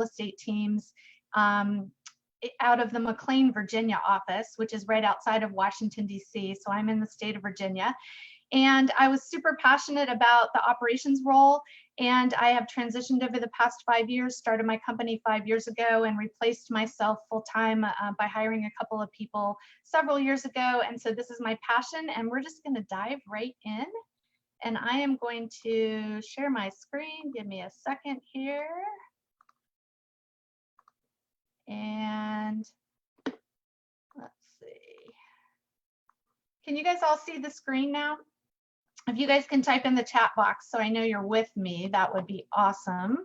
real estate teams out of the McLean, Virginia office, which is right outside of Washington, D.C. So I'm in the state of Virginia. And I was super passionate about the operations role. And I have transitioned over the past 5 years, started my company 5 years ago, and replaced myself full-time by hiring a couple of people several years ago. And so this is my passion, and we're just going to dive right in. And I am going to share my screen. Give me a second here. And let's see. Can you guys all see the screen now? If you guys can type in the chat box so I know you're with me, that would be awesome.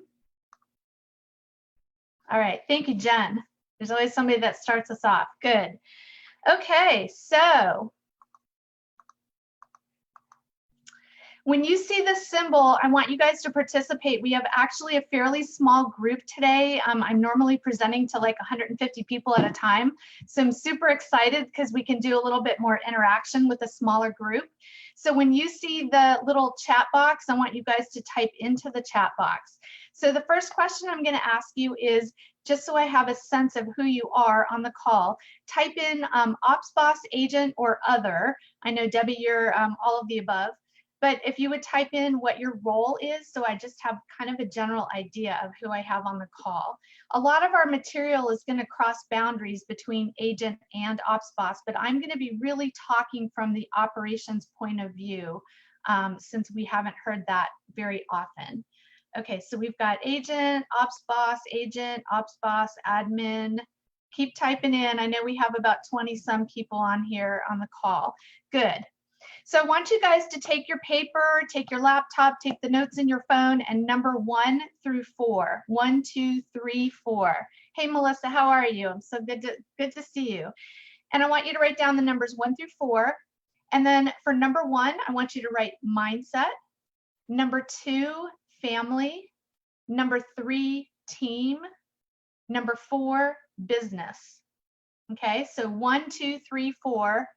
All right, thank you, Jen. There's always somebody that starts us off. Good. Okay, so when you see this symbol, I want you guys to participate. We have actually a fairly small group today. I'm normally presenting to like 150 people at a time. So I'm super excited because we can do a little bit more interaction with a smaller group. So when you see the little chat box, I want you guys to type into the chat box. So the first question I'm going to ask you is, just so I have a sense of who you are on the call, type in Ops Boss, Agent, or Other. I know, Debbie, you're all of the above. But if you would type in what your role is, so I just have kind of a general idea of who I have on the call. A lot of our material is going to cross boundaries between agent and ops boss, but I'm going to be really talking from the operations point of view since we haven't heard that very often. Okay, so we've got agent, ops boss, admin. Keep typing in. I know we have about 20 some people on here on the call. Good. So I want you guys to take your paper, take your laptop, take the notes in your phone, and number 1 through 4. 1, 2, 3, 4. Hey, Melissa, how are you? I'm so good to see you. And I want you to write down the numbers 1 through 4. And then for number 1, I want you to write mindset. Number 2, family. Number 3, team. Number 4, business. Okay, so 1, 2, 3, 4.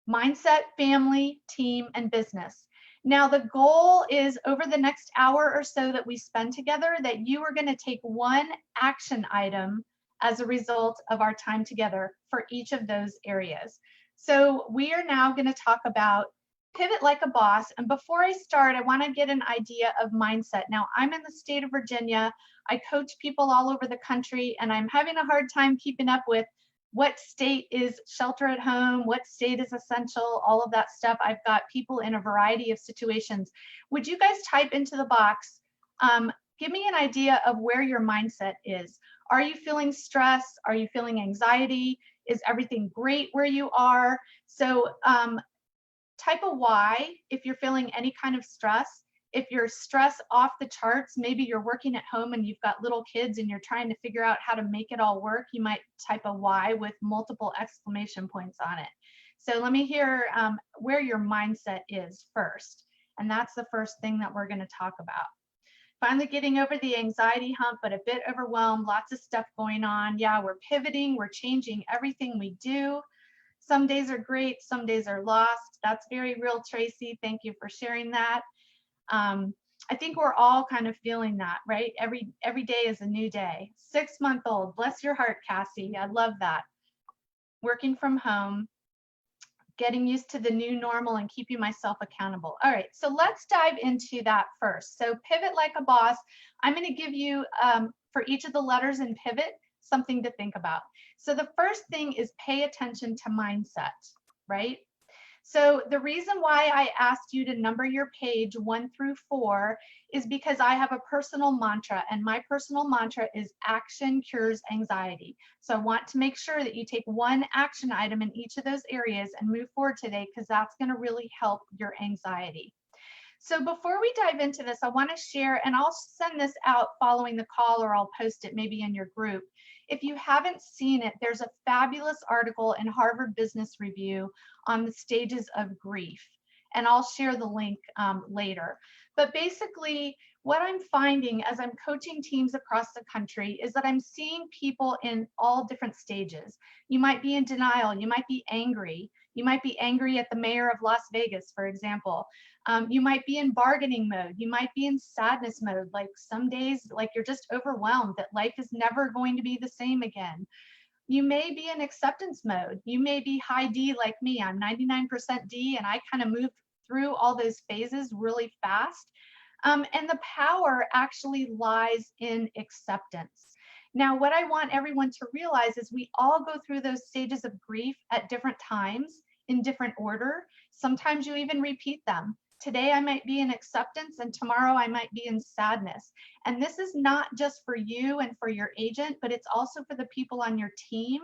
Mindset, family, team, and business. Now the goal is over the next hour or so that we spend together that you are going to take one action item as a result of our time together for each of those areas. So we are now going to talk about pivot like a boss. And before I start, I want to get an idea of mindset. Now I'm in the state of Virginia. I coach people all over the country, and I'm having a hard time keeping up with what state is shelter at home, what state is essential, all of that stuff. I've got people in a variety of situations. Would you guys type into the box, give me an idea of where your mindset is. Are you feeling stress? Are you feeling anxiety? Is everything great where you are? So type a Y if you're feeling any kind of stress. If you're stressed off the charts, maybe you're working at home and you've got little kids and you're trying to figure out how to make it all work, you might type a Y with multiple exclamation points on it. So let me hear where your mindset is first. And that's the first thing that we're going to talk about. Finally getting over the anxiety hump, but a bit overwhelmed, lots of stuff going on. Yeah, we're pivoting, we're changing everything we do. Some days are great, some days are lost. That's very real, Tracy. Thank you for sharing that. I think we're all kind of feeling that, right? Every day is a new day. 6-month-old, bless your heart, Cassie. I love that. Working from home, getting used to the new normal and keeping myself accountable. All right, so let's dive into that first. So pivot like a boss. I'm going to give you, for each of the letters in pivot, something to think about. So the first thing is pay attention to mindset, right? So the reason why I asked you to number your page 1 through 4 is because I have a personal mantra, and my personal mantra is action cures anxiety. So I want to make sure that you take one action item in each of those areas and move forward today, because that's going to really help your anxiety. So before we dive into this, I want to share, and I'll send this out following the call, or I'll post it maybe in your group. If you haven't seen it, there's a fabulous article in Harvard Business Review on the stages of grief, and I'll share the link later. But basically, what I'm finding as I'm coaching teams across the country is that I'm seeing people in all different stages. You might be in denial, you might be angry. You might be angry at the mayor of Las Vegas, for example. You might be in bargaining mode. You might be in sadness mode. Like some days, like you're just overwhelmed that life is never going to be the same again. You may be in acceptance mode. You may be high D like me. I'm 99% D, and I kind of moved through all those phases really fast. And the power actually lies in acceptance. Now, what I want everyone to realize is we all go through those stages of grief at different times in different order. Sometimes you even repeat them. Today I might be in acceptance and tomorrow I might be in sadness. And this is not just for you and for your agent, but it's also for the people on your team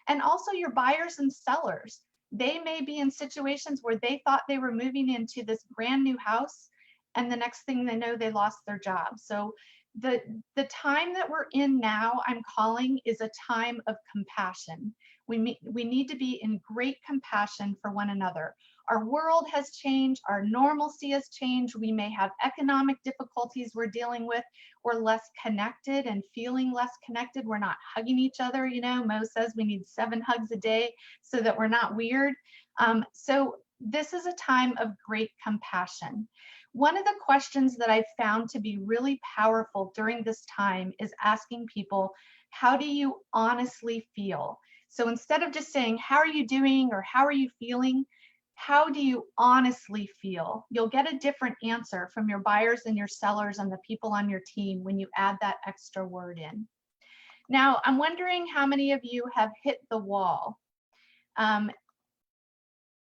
and also your buyers and sellers. They may be in situations where they thought they were moving into this brand new house and the next thing they know, they lost their job. So the time that we're in now, I'm calling, is a time of compassion. We need to be in great compassion for one another. Our world has changed, our normalcy has changed. We may have economic difficulties we're dealing with. We're less connected and feeling less connected. We're not hugging each other. You know, Mo says we need 7 hugs a day so that we're not weird. So this is a time of great compassion. One of the questions that I've found to be really powerful during this time is asking people, how do you honestly feel? So instead of just saying, how are you doing or how are you feeling? How do you honestly feel? You'll get a different answer from your buyers and your sellers and the people on your team when you add that extra word in. Now, I'm wondering how many of you have hit the wall.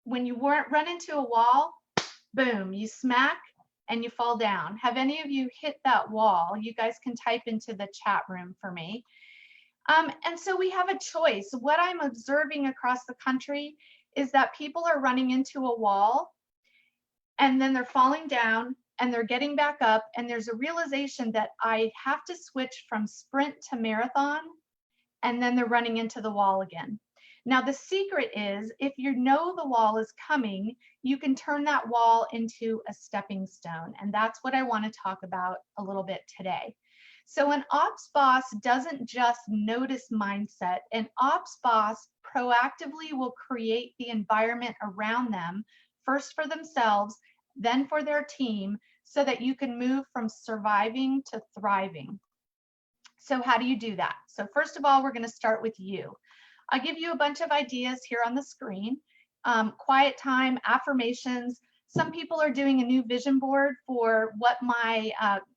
When you run into a wall, boom, you smack and you fall down. Have any of you hit that wall? You guys can type into the chat room for me. And so we have a choice. What I'm observing across the country is that people are running into a wall and then they're falling down and they're getting back up, and there's a realization that I have to switch from sprint to marathon, and then they're running into the wall again. Now, the secret is if you know the wall is coming, you can turn that wall into a stepping stone. And that's what I want to talk about a little bit today. So an ops boss doesn't just notice mindset. An ops boss proactively will create the environment around them, first for themselves, then for their team, so that you can move from surviving to thriving. So how do you do that? So first of all, we're going to start with you. I'll give you a bunch of ideas here on the screen. Quiet time, affirmations. Some people are doing a new vision board for what my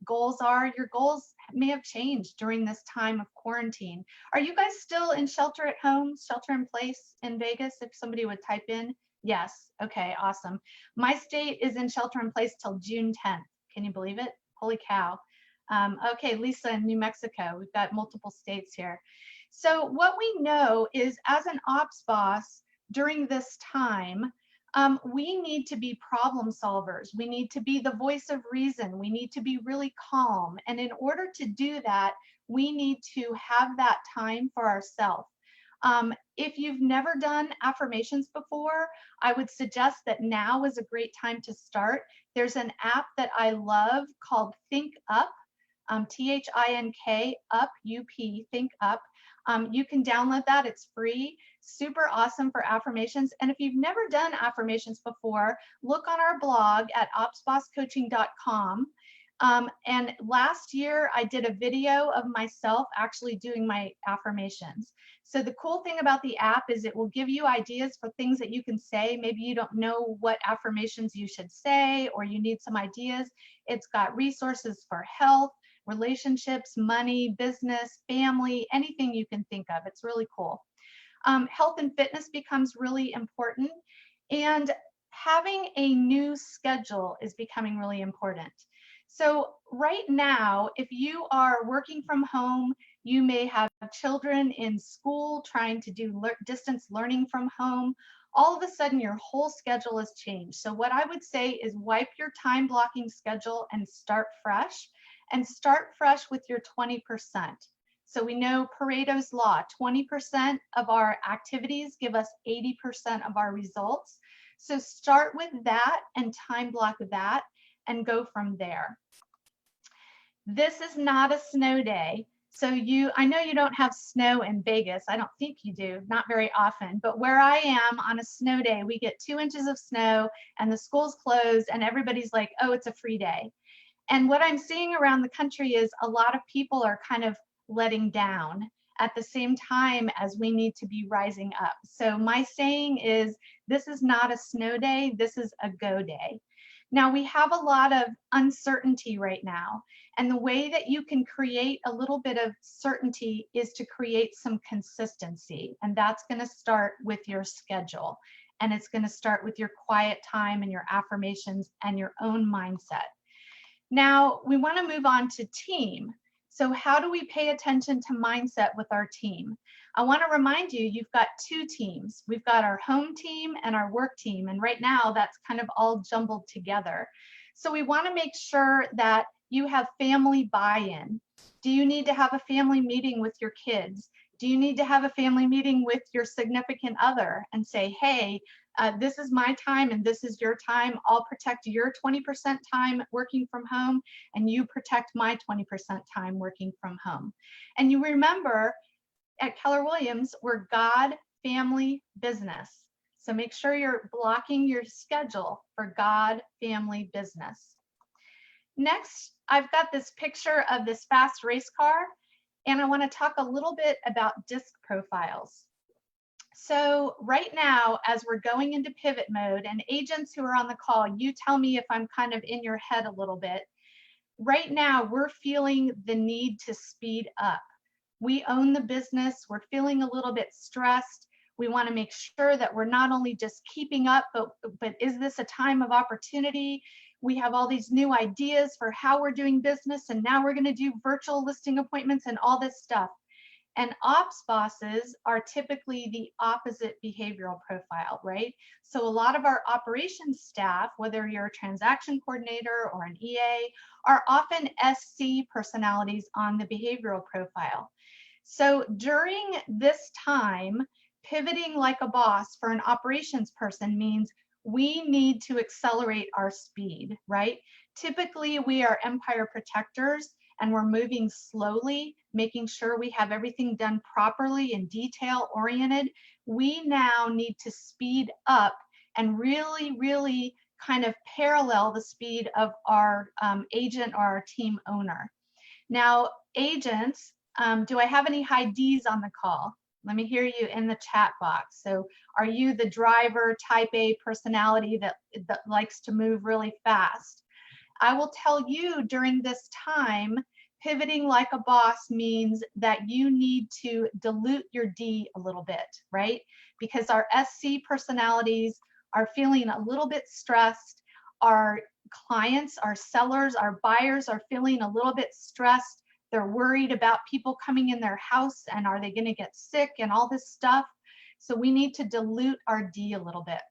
goals are. Your goals may have changed during this time of quarantine. Are you guys still in shelter at home, shelter in place in Vegas? If somebody would type in. Yes. Okay, awesome. My state is in shelter in place till June 10th. Can you believe it? Holy cow. Okay, Lisa in New Mexico. We've got multiple states here. So what we know is as an ops boss during this time, we need to be problem solvers. We need to be the voice of reason. We need to be really calm. And in order to do that, we need to have that time for ourselves. If you've never done affirmations before, I would suggest that now is a great time to start. There's an app that I love called Think Up, T-H-I-N-K, Up, U-P, Think Up. You can download that, it's free, super awesome for affirmations. And if you've never done affirmations before, look on our blog at opsbosscoaching.com. And last year I did a video of myself actually doing my affirmations. So the cool thing about the app is it will give you ideas for things that you can say. Maybe you don't know what affirmations you should say, or you need some ideas. It's got resources for health, relationships, money, business, family, anything you can think of. It's really cool. Health and fitness becomes really important, and having a new schedule is becoming really important. So right now, if you are working from home, you may have children in school trying to do distance learning from home. All of a sudden, your whole schedule has changed. So what I would say is wipe your time blocking schedule and start fresh. And start fresh with your 20%. So we know Pareto's law, 20% of our activities give us 80% of our results. So start with that and time block that and go from there. This is not a snow day. So I know you don't have snow in Vegas. I don't think you do, not very often. But where I am on a snow day, we get 2 inches of snow and the school's closed and everybody's like, oh, it's a free day. And what I'm seeing around the country is a lot of people are kind of letting down at the same time as we need to be rising up. So my saying is, this is not a snow day, this is a go day. Now we have a lot of uncertainty right now, and the way that you can create a little bit of certainty is to create some consistency, and that's going to start with your schedule, and it's going to start with your quiet time and your affirmations and your own mindset. Now we want to move on to team. So how do we pay attention to mindset with our team? I want to remind you, you've got 2 teams. We've got our home team and our work team. And right now that's kind of all jumbled together. So we want to make sure that you have family buy-in. Do you need to have a family meeting with your kids? Do you need to have a family meeting with your significant other and say, hey, this is my time and this is your time. I'll protect your 20% time working from home and you protect my 20% time working from home. And you remember at Keller Williams, we're God, family, business. So make sure you're blocking your schedule for God, family, business. Next, I've got this picture of this fast race car, and I want to talk a little bit about disc profiles. So right now, as we're going into pivot mode, and agents who are on the call, you tell me if I'm kind of in your head a little bit. Right now, we're feeling the need to speed up. We own the business. We're feeling a little bit stressed. We want to make sure that we're not only just keeping up, but is this a time of opportunity? We have all these new ideas for how we're doing business, and now we're going to do virtual listing appointments and all this stuff. And ops bosses are typically the opposite behavioral profile, right? So a lot of our operations staff, whether you're a transaction coordinator or an EA, are often SC personalities on the behavioral profile. So during this time, pivoting like a boss for an operations person means we need to accelerate our speed, right? Typically, we are empire protectors and we're moving slowly, making sure we have everything done properly and detail oriented. We now need to speed up and really kind of parallel the speed of our agent or our team owner. Now, agents, do I have any high Ds on the call? Let me hear you in the chat box. So are you the driver type A personality that likes to move really fast? I will tell you during this time, pivoting like a boss means that you need to dilute your D a little bit, right? Because our SC personalities are feeling a little bit stressed. Our clients, our sellers, our buyers are feeling a little bit stressed. They're worried about people coming in their house and are they going to get sick and all this stuff. So we need to dilute our D a little bit.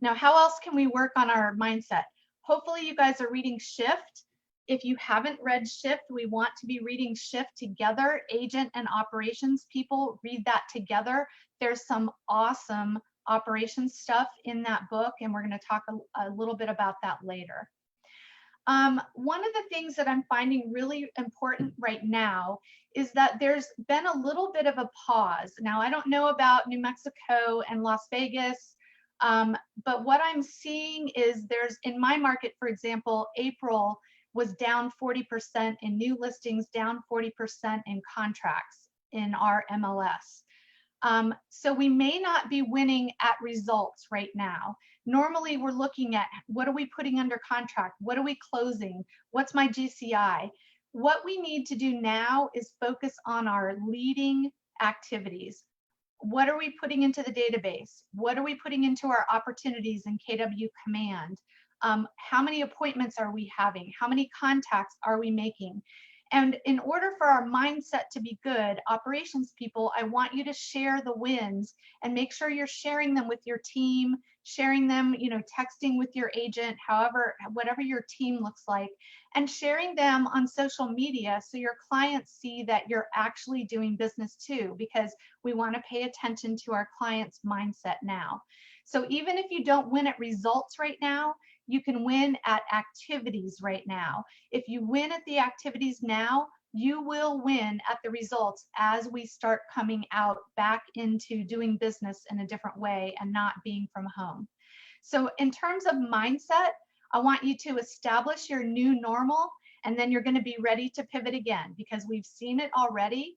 Now, how else can we work on our mindset? Hopefully you guys are reading Shift. If you haven't read Shift, we want to be reading Shift together. Agent and operations people, read that together. There's some awesome operations stuff in that book, and we're going to talk a little bit about that later. One of the things that I'm finding really important right now is that there's been a little bit of a pause. Now, I don't know about New Mexico and Las Vegas, but what I'm seeing is there's, in my market, for example, April was down 40% in new listings, down 40% in contracts in our MLS. So we may not be winning at results right now. Normally we're looking at what are we putting under contract? What are we closing? What's my GCI? What we need to do now is focus on our leading activities. What are we putting into the database? What are we putting into our opportunities in KW Command? How many appointments are we having? How many contacts are we making? And in order for our mindset to be good, operations people, I want you to share the wins and make sure you're sharing them with your team, sharing them, texting with your agent, whatever your team looks like, and sharing them on social media so your clients see that you're actually doing business too, because we want to pay attention to our clients' mindset now. So even if you don't win at results right now, you can win at activities right now. If you win at the activities now, you will win at the results as we start coming out back into doing business in a different way and not being from home. So in terms of mindset, I want you to establish your new normal, and then you're going to be ready to pivot again, because we've seen it already.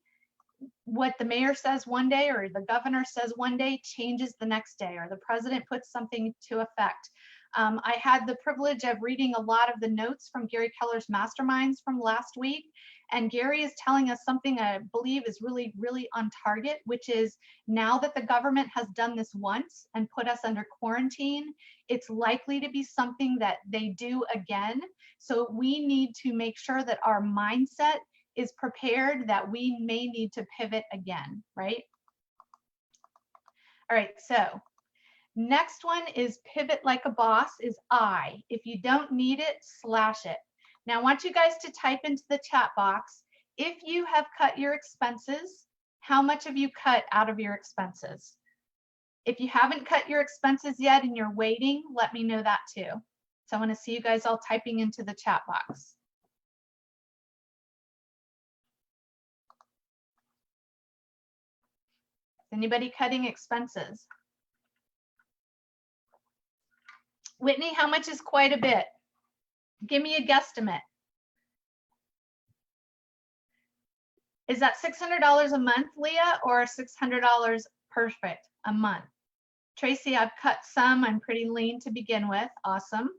What the mayor says one day or the governor says one day changes the next day, or the president puts something to effect. I had the privilege of reading a lot of the notes from Gary Keller's masterminds from last week, and Gary is telling us something I believe is really, really on target, which is now that the government has done this once and put us under quarantine, it's likely to be something that they do again. So we need to make sure that our mindset is prepared that we may need to pivot again, right? All right, so next one is pivot like a boss is I. If you don't need it, slash it. Now I want you guys to type into the chat box, if you have cut your expenses, how much have you cut out of your expenses? If you haven't cut your expenses yet and you're waiting, let me know that too. So I want to see you guys all typing into the chat box. Anybody cutting expenses? Whitney, how much is quite a bit? Give me a guesstimate. Is that $600 a month, Leah, or $600 perfect a month? Tracy, I've cut some. I'm pretty lean to begin with. Awesome.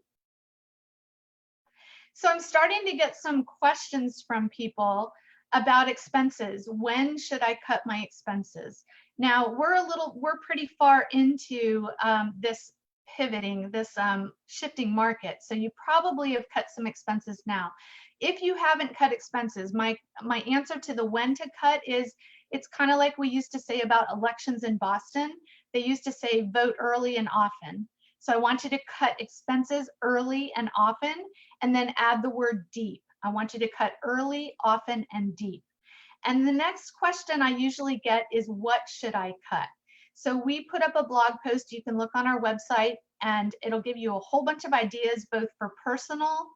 So I'm starting to get some questions from people about expenses. When should I cut my expenses? Now we're pretty far into this pivoting, this shifting market. So you probably have cut some expenses now. If you haven't cut expenses, my answer to the when to cut is, it's kind of like we used to say about elections in Boston. They used to say vote early and often. So I want you to cut expenses early and often, and then add the word deep. I want you to cut early, often, and deep. And the next question I usually get is, what should I cut? So we put up a blog post. You can look on our website, and it'll give you a whole bunch of ideas, both for personal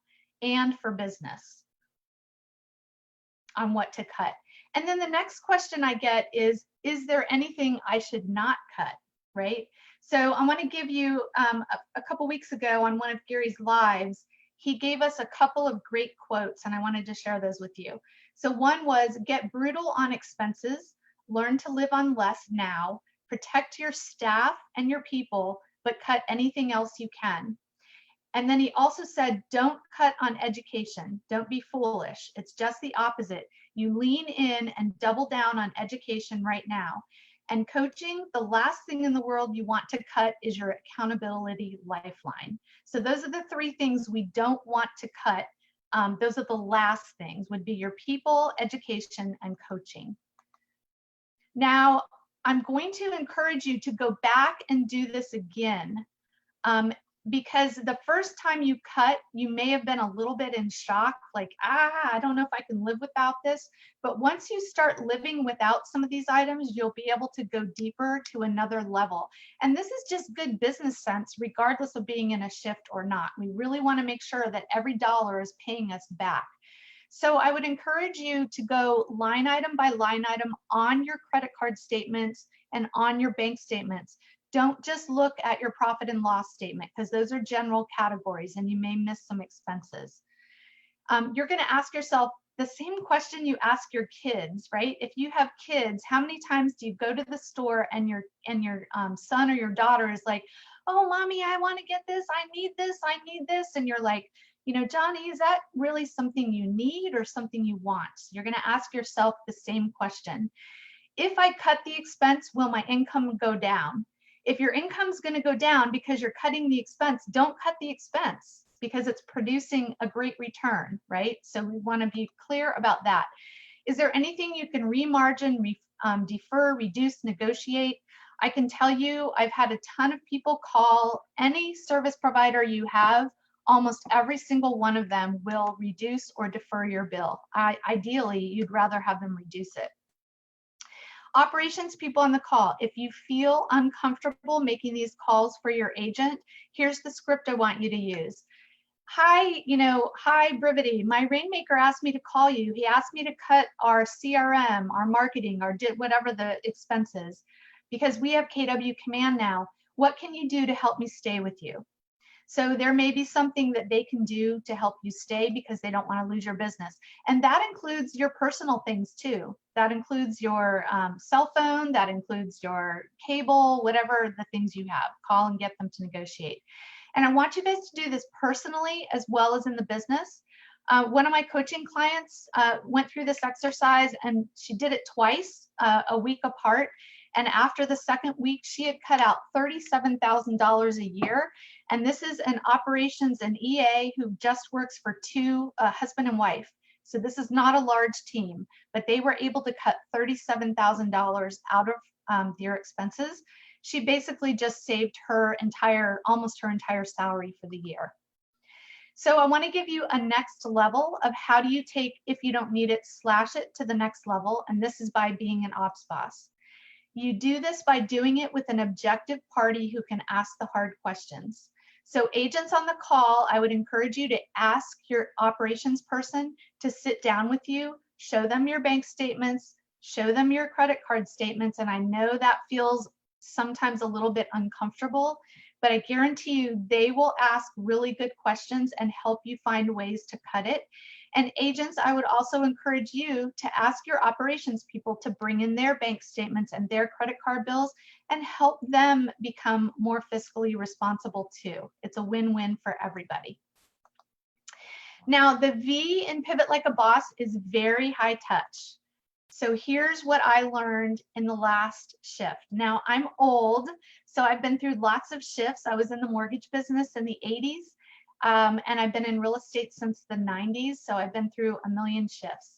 and for business, on what to cut. And then the next question I get is there anything I should not cut, right? So I want to give you, a couple weeks ago on one of Gary's lives, he gave us a couple of great quotes, and I wanted to share those with you. So one was, get brutal on expenses, learn to live on less now, protect your staff and your people, but cut anything else you can. And then he also said, don't cut on education. Don't be foolish. It's just the opposite. You lean in and double down on education right now. And coaching, the last thing in the world you want to cut is your accountability lifeline. So those are the three things we don't want to cut. Those are the last things, would be your people, education, and coaching. Now, I'm going to encourage you to go back and do this again. Because the first time you cut, you may have been a little bit in shock, like, I don't know if I can live without this. But once you start living without some of these items, you'll be able to go deeper to another level. And this is just good business sense, regardless of being in a shift or not. We really want to make sure that every dollar is paying us back. So I would encourage you to go line item by line item on your credit card statements and on your bank statements. Don't just look at your profit and loss statement, because those are general categories and you may miss some expenses. You're going to ask yourself the same question you ask your kids, right? If you have kids, how many times do you go to the store and your son or your daughter is like, oh, mommy, I want to get this, I need this, I need this. And you're like, you know, Johnny, is that really something you need or something you want? You're going to ask yourself the same question. If I cut the expense, will my income go down? If your income's going to go down because you're cutting the expense, don't cut the expense, because it's producing a great return, right? So we want to be clear about that. Is there anything you can remargin, defer, reduce, negotiate? I can tell you, I've had a ton of people call any service provider you have. Almost every single one of them will reduce or defer your bill. Ideally, you'd rather have them reduce it. Operations people on the call, if you feel uncomfortable making these calls for your agent, here's the script I want you to use. Hi, hi Brivity, my Rainmaker asked me to call you. He asked me to cut our CRM, our marketing, our whatever the expenses, because we have KW Command now. What can you do to help me stay with you? So there may be something that they can do to help you stay because they don't want to lose your business. And that includes your personal things too. That includes your cell phone, that includes your cable, whatever the things you have. Call and get them to negotiate. And I want you guys to do this personally as well as in the business. One of my coaching clients went through this exercise and she did it twice, a week apart. And after the second week, she had cut out $37,000 a year. And this is an operations and EA who just works for two, husband and wife. So this is not a large team, but they were able to cut $37,000 out of their expenses. She basically just saved her almost her entire salary for the year. So I want to give you a next level of how do you take, if you don't need it, slash it to the next level. And this is by being an ops boss. You do this by doing it with an objective party who can ask the hard questions. So agents on the call, I would encourage you to ask your operations person to sit down with you, show them your bank statements, show them your credit card statements. And I know that feels sometimes a little bit uncomfortable, but I guarantee you they will ask really good questions and help you find ways to cut it. And agents, I would also encourage you to ask your operations people to bring in their bank statements and their credit card bills and help them become more fiscally responsible too. It's a win-win for everybody. Now, the V in Pivot Like a Boss is very high touch. So here's what I learned in the last shift. Now, I'm old, so I've been through lots of shifts. I was in the mortgage business in the 80s. And I've been in real estate since the 90s, so I've been through a million shifts.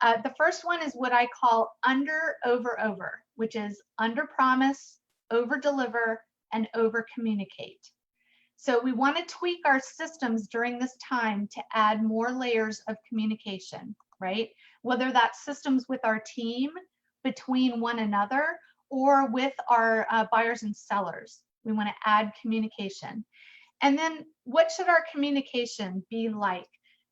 The first one is what I call under, over, which is under promise, over deliver, and over communicate. So we want to tweak our systems during this time to add more layers of communication, right? Whether that's systems with our team, between one another, or with our buyers and sellers. We want to add communication. And then what should our communication be like?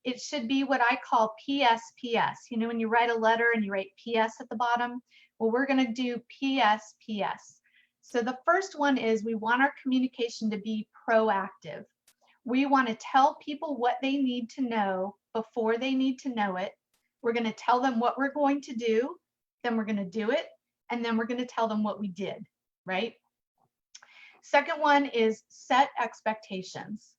It should be what I call PSPS. You know, when you write a letter and you write PS at the bottom, well, we're going to do PSPS. So the first one is we want our communication to be proactive. We want to tell people what they need to know before they need to know it. We're going to tell them what we're going to do, then we're going to do it, and then we're going to tell them what we did, right? Second one is set expectations.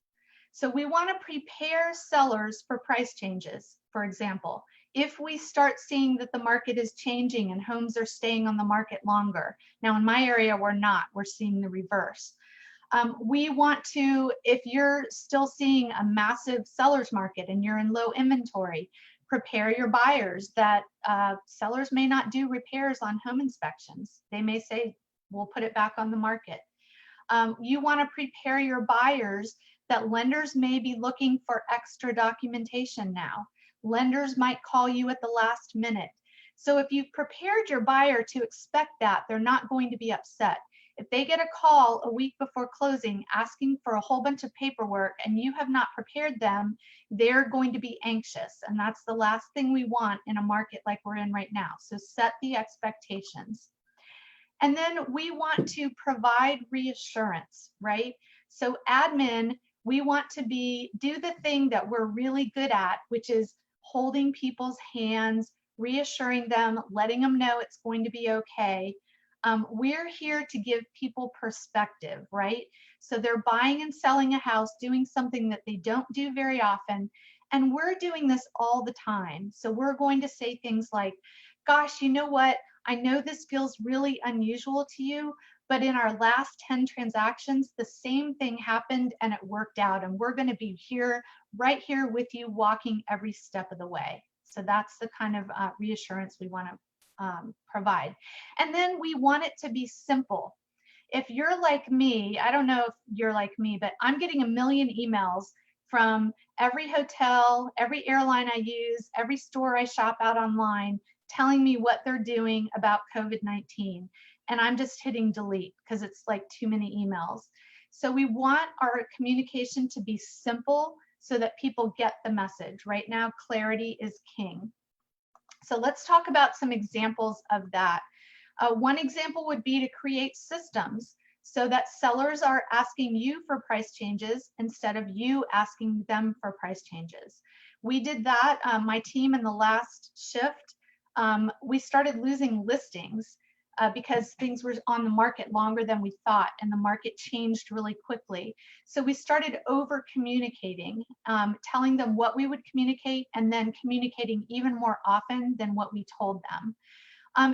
So we want to prepare sellers for price changes. For example, if we start seeing that the market is changing and homes are staying on the market longer. Now in my area, we're not, we're seeing the reverse. We want to, if you're still seeing a massive seller's market and you're in low inventory, prepare your buyers that sellers may not do repairs on home inspections. They may say, we'll put it back on the market. You want to prepare your buyers that lenders may be looking for extra documentation now. Lenders might call you at the last minute. So if you've prepared your buyer to expect that, they're not going to be upset. If they get a call a week before closing asking for a whole bunch of paperwork and you have not prepared them, they're going to be anxious. And that's the last thing we want in a market like we're in right now. So set the expectations. And then we want to provide reassurance, right? So admin, we want to do the thing that we're really good at, which is holding people's hands, reassuring them, letting them know it's going to be okay. We're here to give people perspective, right? So they're buying and selling a house, doing something that they don't do very often. And we're doing this all the time. So we're going to say things like, gosh, you know what? I know this feels really unusual to you, but in our last 10 transactions, the same thing happened and it worked out. And we're going to be here, right here with you, walking every step of the way. So that's the kind of reassurance we want to provide. And then we want it to be simple. If you're like me, I don't know if you're like me, but I'm getting a million emails from every hotel, every airline I use, every store I shop out online, telling me what they're doing about COVID-19. And I'm just hitting delete because it's like too many emails. So we want our communication to be simple so that people get the message. Right now, clarity is king. So let's talk about some examples of that. One example would be to create systems so that sellers are asking you for price changes instead of you asking them for price changes. We did that, my team in the last shift, we started losing listings because things were on the market longer than we thought and the market changed really quickly. So we started over communicating, telling them what we would communicate and then communicating even more often than what we told them.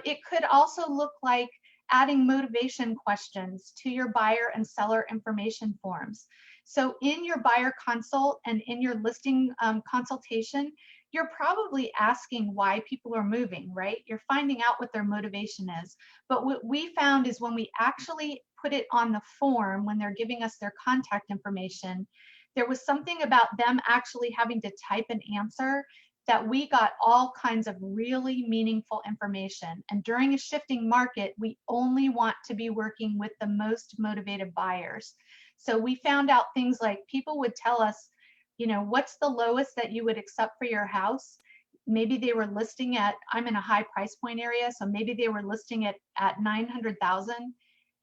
It could also look like adding motivation questions to your buyer and seller information forms. So in your buyer consult and in your listing consultation, you're probably asking why people are moving, right? You're finding out what their motivation is. But what we found is when we actually put it on the form, when they're giving us their contact information, there was something about them actually having to type an answer that we got all kinds of really meaningful information. And during a shifting market, we only want to be working with the most motivated buyers. So we found out things like people would tell us, you know, what's the lowest that you would accept for your house? Maybe they were listing at, I'm in a high price point area, so maybe they were listing it at 900,000,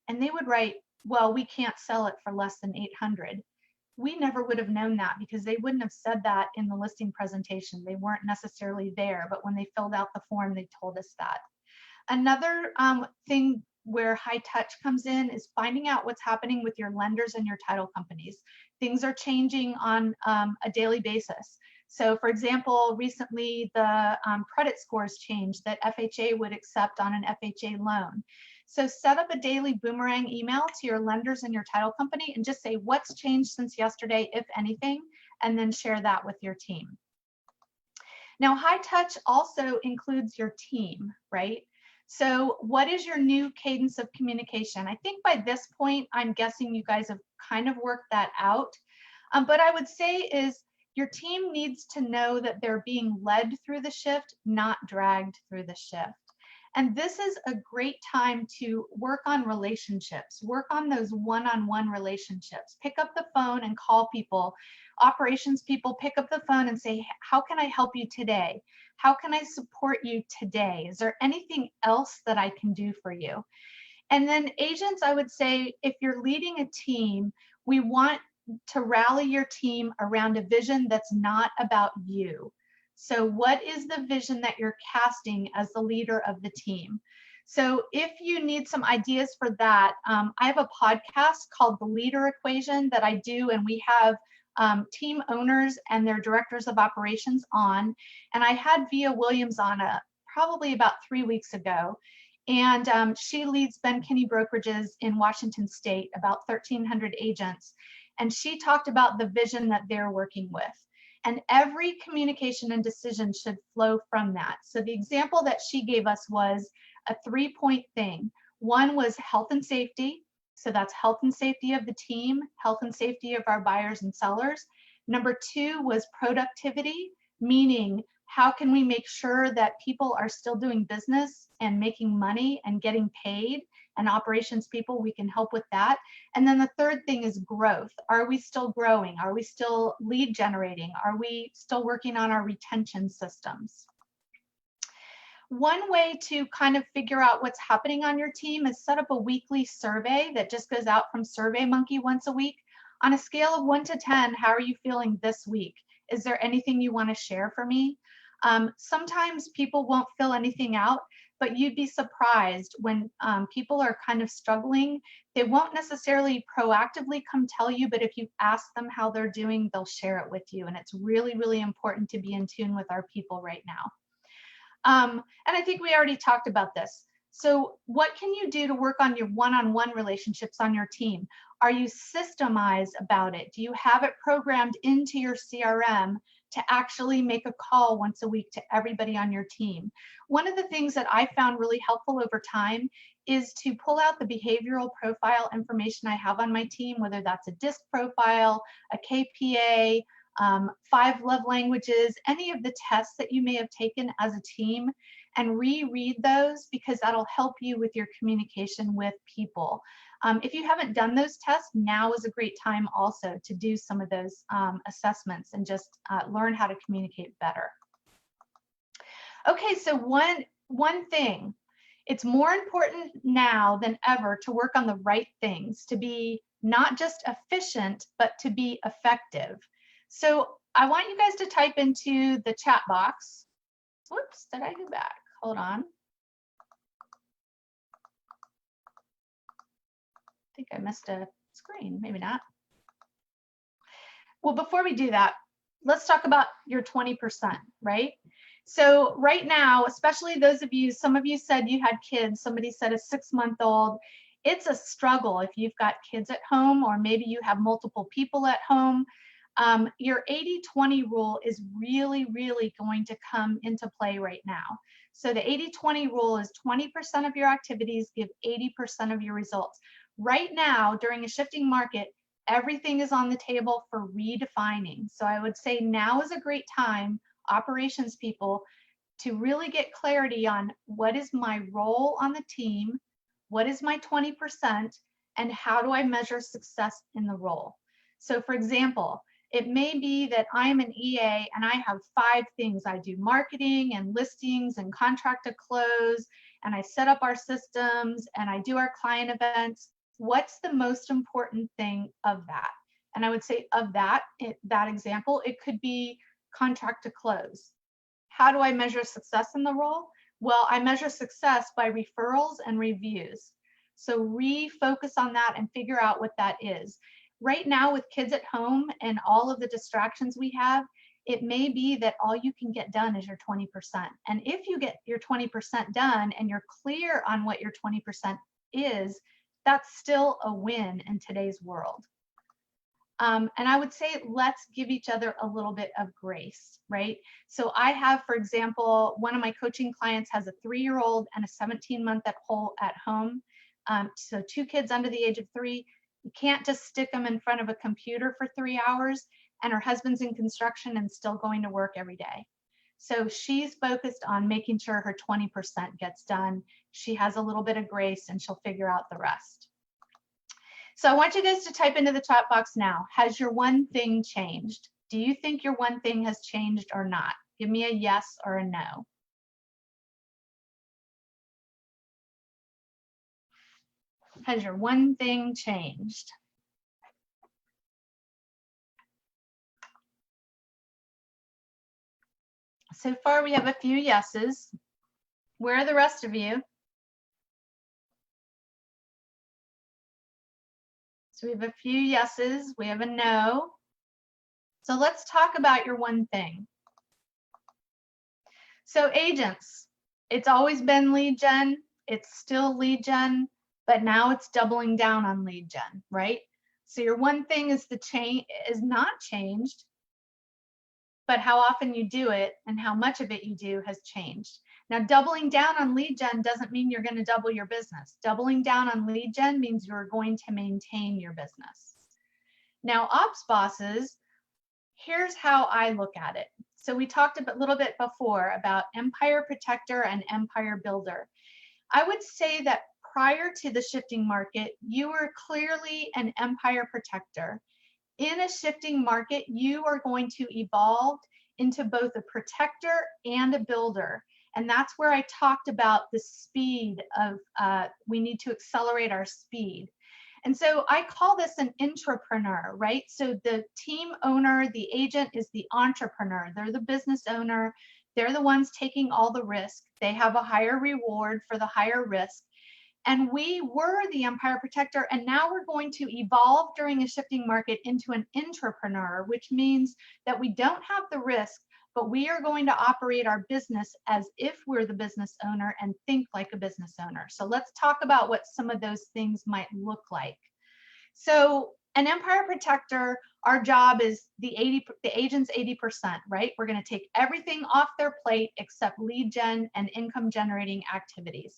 and they would write, well, we can't sell it for less than 800. We never would have known that because they wouldn't have said that in the listing presentation. They weren't necessarily there, but when they filled out the form, they told us that. Another thing where high touch comes in is finding out what's happening with your lenders and your title companies. Things are changing on a daily basis. So for example, recently the credit scores changed that FHA would accept on an FHA loan. So set up a daily boomerang email to your lenders and your title company and just say what's changed since yesterday, if anything, and then share that with your team. Now, high touch also includes your team, right? So what is your new cadence of communication? I think by this point, I'm guessing you guys have kind of worked that out. But I would say is your team needs to know that they're being led through the shift, not dragged through the shift. And this is a great time to work on relationships, work on those one-on-one relationships. Pick up the phone and call people. Operations people, pick up the phone and say, how can I help you today? How can I support you today? Is there anything else that I can do for you? And then agents, I would say, if you're leading a team, we want to rally your team around a vision that's not about you. So what is the vision that you're casting as the leader of the team? So if you need some ideas for that, I have a podcast called The Leader Equation that I do, and we have team owners and their directors of operations on. And I had Via Williams on probably about 3 weeks ago. And she leads Ben Kinney Brokerages in Washington State, about 1,300 agents. And she talked about the vision that they're working with. And every communication and decision should flow from that. So the example that she gave us was a 3-point thing. One was health and safety. So that's health and safety of the team, health and safety of our buyers and sellers. Number 2 was productivity, meaning how can we make sure that people are still doing business and making money and getting paid? And operations people, we can help with that. And then the third thing is growth. Are we still growing? Are we still lead generating? Are we still working on our retention systems? One way to kind of figure out what's happening on your team is set up a weekly survey that just goes out from SurveyMonkey once a week. On a scale of 1 to 10, how are you feeling this week? Is there anything you want to share for me? Sometimes people won't fill anything out, but you'd be surprised when people are kind of struggling. They won't necessarily proactively come tell you, but if you ask them how they're doing, they'll share it with you. And it's really, really important to be in tune with our people right now. And I think we already talked about this. So what can you do to work on your one-on-one relationships on your team? Are you systemized about it? Do you have it programmed into your CRM to actually make a call once a week to everybody on your team? One of the things that I found really helpful over time is to pull out the behavioral profile information I have on my team, whether that's a DISC profile, a KPA, 5 love languages, any of the tests that you may have taken as a team, and reread those, because that'll help you with your communication with people. If you haven't done those tests, now is a great time also to do some of those assessments and just learn how to communicate better. Okay, so one thing, it's more important now than ever to work on the right things, to be not just efficient, but to be effective. So I want you guys to type into the chat box. Whoops, did I go back? Hold on. I think I missed a screen, maybe not. Well, before we do that, let's talk about your 20%, right? So right now, especially those of you, some of you said you had kids, somebody said a 6-month-old. It's a struggle if you've got kids at home, or maybe you have multiple people at home. Your 80-20 rule is really, really going to come into play right now. So the 80-20 rule is 20% of your activities give 80% of your results. Right now, during a shifting market, everything is on the table for redefining. So I would say now is a great time, operations people, to really get clarity on what is my role on the team, what is my 20%, and how do I measure success in the role. So for example, it may be that I'm an EA and I have 5 things. I do marketing and listings and contract to close, and I set up our systems and I do our client events. What's the most important thing of that? And I would say of that example, it could be contract to close. How do I measure success in the role? Well, I measure success by referrals and reviews. So refocus on that and figure out what that is. Right now with kids at home and all of the distractions we have, it may be that all you can get done is your 20%. And if you get your 20% done and you're clear on what your 20% is, that's still a win in today's world. And I would say let's give each other a little bit of grace, right? So I have, for example, one of my coaching clients has a 3-year-old and a 17-month at home. So 2 kids under the age of 3. You can't just stick them in front of a computer for 3 hours, and her husband's in construction and still going to work every day. So she's focused on making sure her 20% gets done. She has a little bit of grace and she'll figure out the rest. So I want you guys to type into the chat box now, has your one thing changed? Do you think your one thing has changed or not? Give me a yes or a no. Has your one thing changed? So far we have a few yeses. Where are the rest of you? So we have a few yeses, we have a no. So let's talk about your one thing. So agents, it's always been lead gen, it's still lead gen, but now it's doubling down on lead gen, right? So your one thing is is not changed, but how often you do it and how much of it you do has changed. Now, doubling down on lead gen doesn't mean you're going to double your business. Doubling down on lead gen means you're going to maintain your business. Now, ops bosses, here's how I look at it. So we talked a little bit before about empire protector and empire builder. I would say that prior to the shifting market, you were clearly an empire protector. In a shifting market, you are going to evolve into both a protector and a builder. And that's where I talked about the speed of, we need to accelerate our speed. And so I call this an intrapreneur, right? So the team owner, the agent is the entrepreneur. They're the business owner. They're the ones taking all the risk. They have a higher reward for the higher risk. And we were the empire protector, and now we're going to evolve during a shifting market into an intrapreneur, which means that we don't have the risk, but we are going to operate our business as if we're the business owner and think like a business owner. So let's talk about what some of those things might look like. So an empire protector, our job is the agent's 80%, right? We're going to take everything off their plate except lead gen and income generating activities.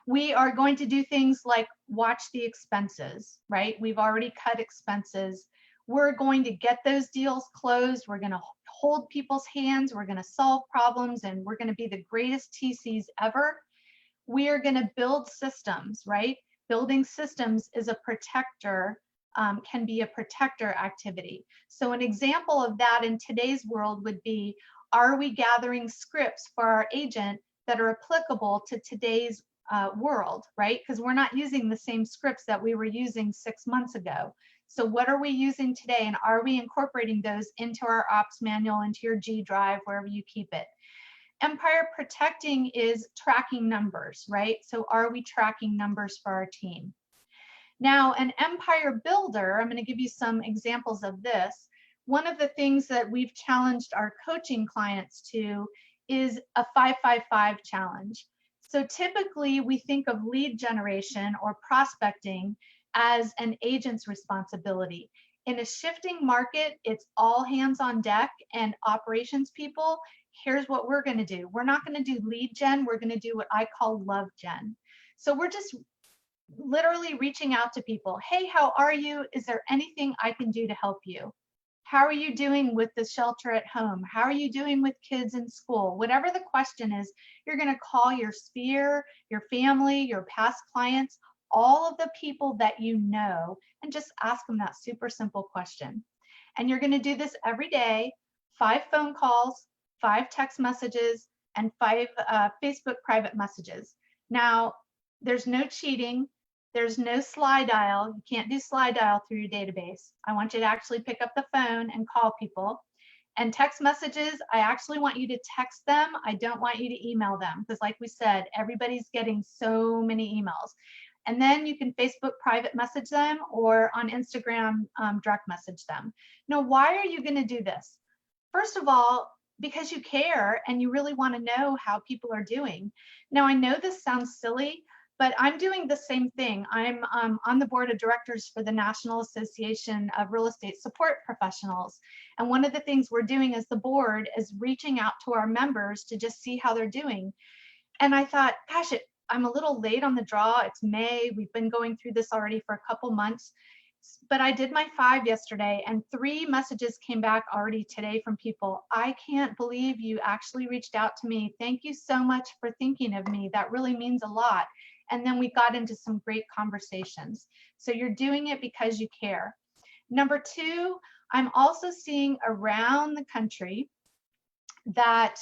We are going to do things like watch the expenses, right? We've already cut expenses. We're going to get those deals closed. We're going to hold people's hands, we're going to solve problems, and we're going to be the greatest TCs ever. We are going to build systems, right? Building systems is a protector, can be a protector activity. So an example of that in today's world would be, are we gathering scripts for our agent that are applicable to today's world, right? Because we're not using the same scripts that we were using 6 months ago. So what are we using today, and are we incorporating those into our ops manual, into your G Drive, wherever you keep it? Empire protecting is tracking numbers, right? So are we tracking numbers for our team? Now, an empire builder, I'm going to give you some examples of this. One of the things that we've challenged our coaching clients to is a 5-5-5 challenge. So typically we think of lead generation or prospecting as an agent's responsibility. In a shifting market, it's all hands on deck, and operations people, here's what we're going to do. We're not going to do lead gen. We're going to do what I call love gen. So we're just literally reaching out to people. Hey, how are you? Is there anything I can do to help you? How are you doing with the shelter at home? How are you doing with kids in school? Whatever the question is, you're going to call your sphere, your family, your past clients, all of the people that you know, and just ask them that super simple question. And you're going to do this every day, 5 phone calls, 5 text messages, and 5 Facebook private messages. Now, there's no cheating. There's no slide dial. You can't do slide dial through your database. I want you to actually pick up the phone and call people. And text messages, I actually want you to text them. I don't want you to email them, because like we said, everybody's getting so many emails. And then you can Facebook private message them, or on Instagram direct message them. Now, why are you going to do this? First of all, because you care and you really want to know how people are doing. Now, I know this sounds silly, but I'm doing the same thing. I'm on the board of directors for the National Association of Real Estate Support Professionals. And one of the things we're doing as the board is reaching out to our members to just see how they're doing. And I thought, gosh, I'm a little late on the draw. It's May. We've been going through this already for a couple months. But I did my 5 yesterday, and 3 messages came back already today from people. I can't believe you actually reached out to me. Thank you so much for thinking of me. That really means a lot. And then we got into some great conversations. So you're doing it because you care. Number 2, I'm also seeing around the country that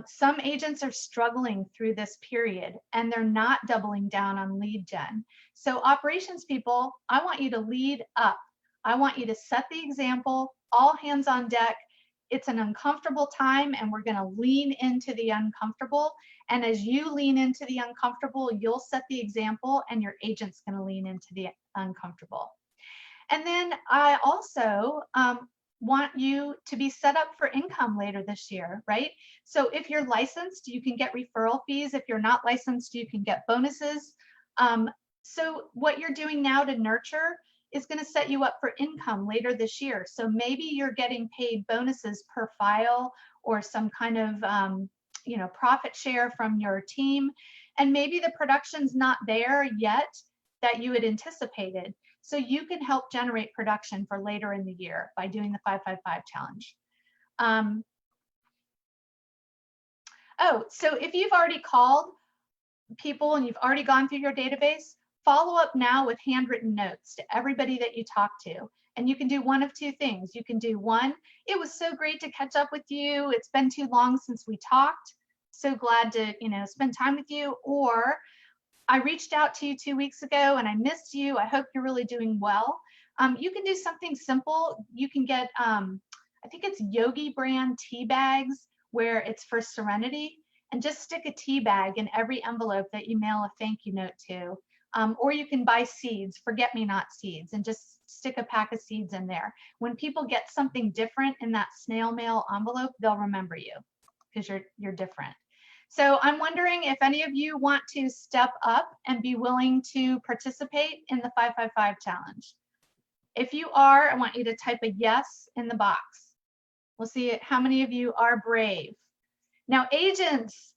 some agents are struggling through this period, and they're not doubling down on lead gen. So operations people, I want you to lead up. I want you to set the example, all hands on deck. It's an uncomfortable time, and we're going to lean into the uncomfortable. And as you lean into the uncomfortable, you'll set the example, and your agent's going to lean into the uncomfortable. And then I also want you to be set up for income later this year, right? So if you're licensed, you can get referral fees. If you're not licensed, you can get bonuses. So what you're doing now to nurture is going to set you up for income later this year. So maybe you're getting paid bonuses per file, or some kind of profit share from your team. And maybe the production's not there yet that you had anticipated. So you can help generate production for later in the year by doing the 5-5-5 challenge. So if you've already called people and you've already gone through your database, follow up now with handwritten notes to everybody that you talk to. And you can do one of 2 things. You can do one, it was so great to catch up with you. It's been too long since we talked. So glad to, spend time with you. Or I reached out to you 2 weeks ago and I missed you. I hope you're really doing well. You can do something simple. You can get, I think it's Yogi brand tea bags, where it's for Serenity, and just stick a tea bag in every envelope that you mail a thank you note to. Or you can buy seeds, forget-me-not seeds, and just stick a pack of seeds in there. When people get something different in that snail mail envelope, they'll remember you because you're different. So I'm wondering if any of you want to step up and be willing to participate in the 5-5-5 challenge. If you are, I want you to type a yes in the box. We'll see how many of you are brave. Now, agents,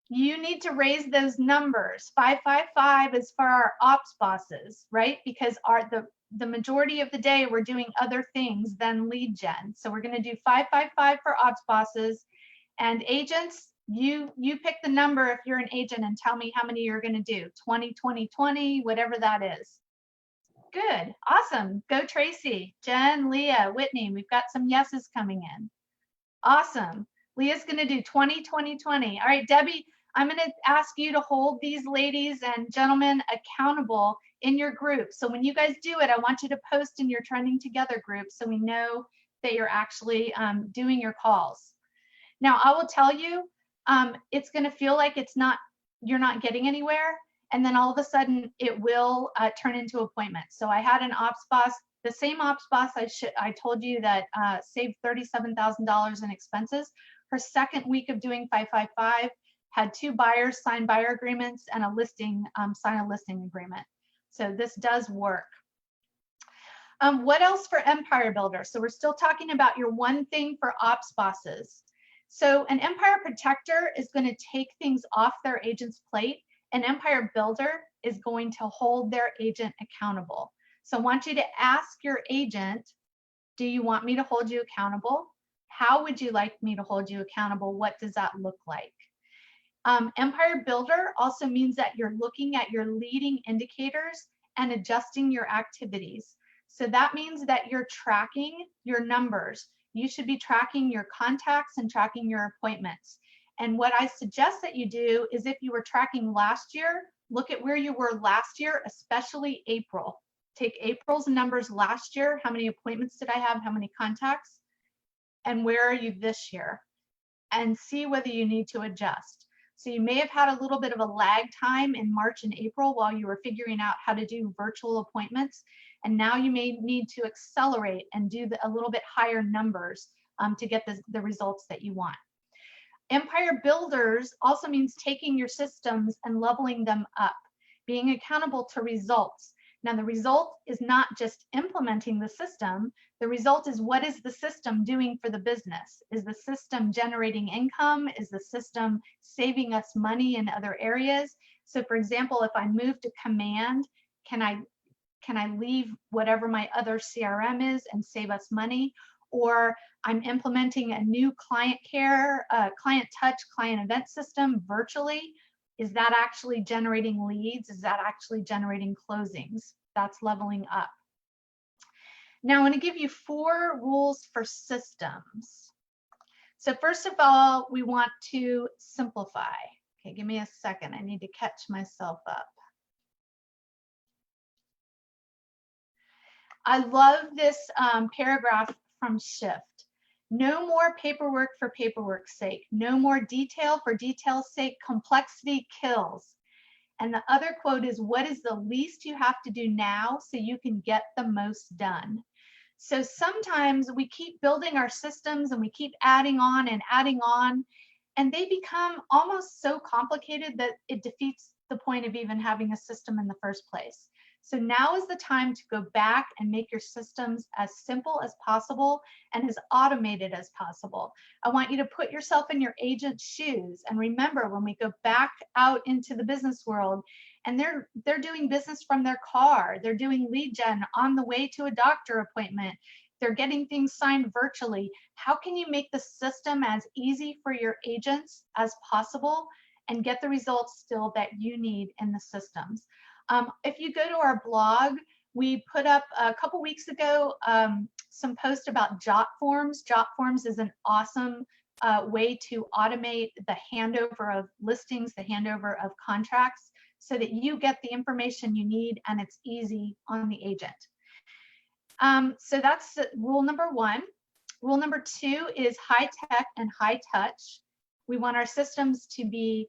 you need to raise those numbers. 5-5-5 is for our ops bosses, right? Because the majority of the day we're doing other things than lead gen. So we're going to do 555 for ops bosses, and agents, you pick the number if you're an agent and tell me how many you're going to do. 20, 20, 20, whatever that is. Good. Awesome. Go Tracy, Jen, Leah, Whitney. We've got some yeses coming in. Awesome. Leah's going to do 20, 20, 20. All right, Debbie, I'm going to ask you to hold these ladies and gentlemen accountable in your group. So when you guys do it, I want you to post in your Trending Together group so we know that you're actually doing your calls. Now, I will tell you, it's going to feel like you're not getting anywhere. And then all of a sudden it will turn into appointments. So I had an ops boss, the same ops boss I told you that saved $37,000 in expenses. Her second week of doing 555 had 2 buyers sign buyer agreements and a listing, sign a listing agreement. So this does work. What else for Empire Builder? So we're still talking about your one thing for ops bosses. So an Empire Protector is going to take things off their agent's plate. An Empire Builder is going to hold their agent accountable. So I want you to ask your agent, do you want me to hold you accountable? How would you like me to hold you accountable? What does that look like? Empire Builder also means that you're looking at your leading indicators and adjusting your activities. So that means that you're tracking your numbers. You should be tracking your contacts and tracking your appointments. And what I suggest that you do is, if you were tracking last year, look at where you were last year, especially April. Take April's numbers last year. How many appointments did I have? How many contacts? And where are you this year? And see whether you need to adjust. So you may have had a little bit of a lag time in March and April while you were figuring out how to do virtual appointments. And now you may need to accelerate and do a little bit higher numbers to get the results that you want. Empire Builders also means taking your systems and leveling them up, being accountable to results. Now, the result is not just implementing the system. The result is, what is the system doing for the business? Is the system generating income? Is the system saving us money in other areas? So for example, if I move to Command, can I leave whatever my other CRM is and save us money? Or I'm implementing a new client care, client touch, client event system virtually. Is that actually generating leads? Is that actually generating closings? That's leveling up. Now I'm going to give you 4 rules for systems. So first of all, we want to simplify. Okay, give me a second. I need to catch myself up. I love this paragraph from Shift. No more paperwork for paperwork's sake. No more detail for detail's sake. Complexity kills. And the other quote is, what is the least you have to do now so you can get the most done? So sometimes we keep building our systems and we keep adding on, and they become almost so complicated that it defeats the point of even having a system in the first place. So now is the time to go back and make your systems as simple as possible and as automated as possible. I want you to put yourself in your agent's shoes. And remember, when we go back out into the business world and they're doing business from their car, they're doing lead gen on the way to a doctor appointment, they're getting things signed virtually. How can you make the system as easy for your agents as possible and get the results still that you need in the systems? If you go to our blog, we put up a couple weeks ago some posts about JotForms. JotForms is an awesome way to automate the handover of listings, the handover of contracts, so that you get the information you need and it's easy on the agent. So that's rule number 1. Rule number 2 is high tech and high touch. We want our systems to be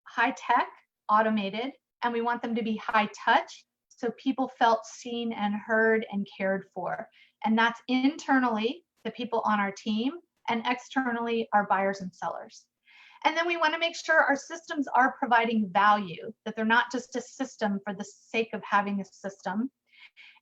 high tech, automated, and we want them to be high touch, so people felt seen and heard and cared for. And that's internally, the people on our team, and externally, our buyers and sellers. And then we want to make sure our systems are providing value, that they're not just a system for the sake of having a system.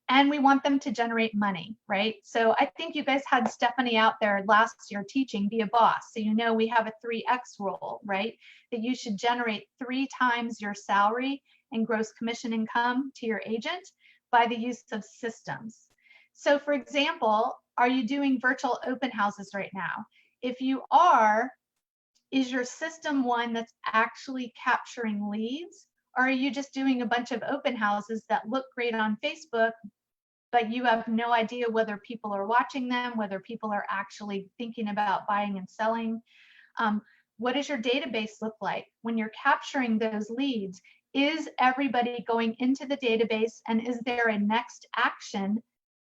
And we want them to generate money, right? So I think you guys had Stephanie out there last year teaching Be a Boss. So you know we have a 3X rule, right? That you should generate 3 times your salary and gross commission income to your agent. by the use of systems. So for example, are you doing virtual open houses right now? If you are, is your system one that's actually capturing leads? Or are you just doing a bunch of open houses that look great on Facebook, but you have no idea whether people are watching them, whether people are actually thinking about buying and selling? What does your database look like when you're capturing those leads? Is everybody going into the database, and is there a next action